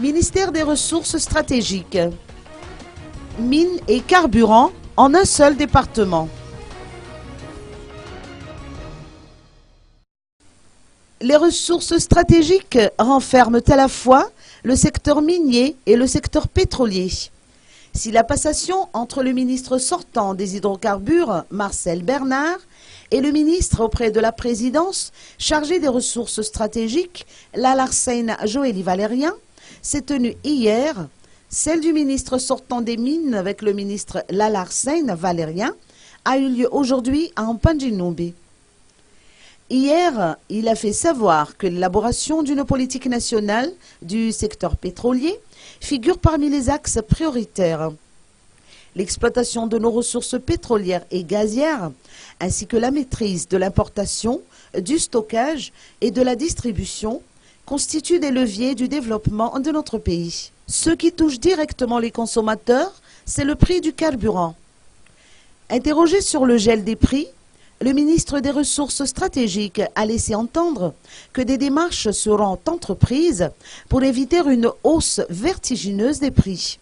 Ministère des Ressources stratégiques. Mines et carburant en un seul département. Les ressources stratégiques renferment à la fois le secteur minier et le secteur pétrolier. Si la passation entre le ministre sortant des hydrocarbures, Marcel Bernard, et le ministre auprès de la présidence chargé des ressources stratégiques, Lalarseine Joëly Valérien, s'est tenue hier, celle du ministre sortant des Mines avec le ministre Lalarseine Valérien a eu lieu aujourd'hui à Ampandjinoumbi. Hier, il a fait savoir que l'élaboration d'une politique nationale du secteur pétrolier figure parmi les axes prioritaires. L'exploitation de nos ressources pétrolières et gazières, ainsi que la maîtrise de l'importation, du stockage et de la distribution, constituent des leviers du développement de notre pays. Ce qui touche directement les consommateurs, c'est le prix du carburant. Interrogé sur le gel des prix, le ministre des Ressources stratégiques a laissé entendre que des démarches seront entreprises pour éviter une hausse vertigineuse des prix.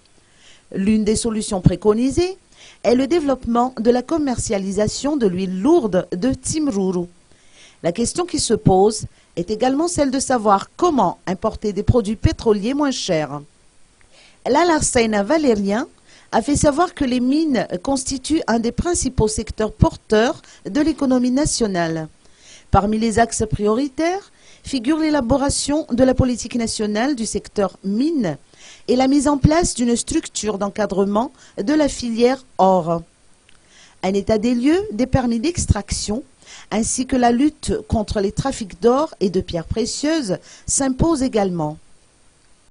L'une des solutions préconisées est le développement de la commercialisation de l'huile lourde de Timruru. La question qui se pose est également celle de savoir comment importer des produits pétroliers moins chers. Lalarseine Valérien a fait savoir que les mines constituent un des principaux secteurs porteurs de l'économie nationale. Parmi les axes prioritaires figure l'élaboration de la politique nationale du secteur mines et la mise en place d'une structure d'encadrement de la filière or. Un état des lieux des permis d'extraction ainsi que la lutte contre les trafics d'or et de pierres précieuses s'impose également.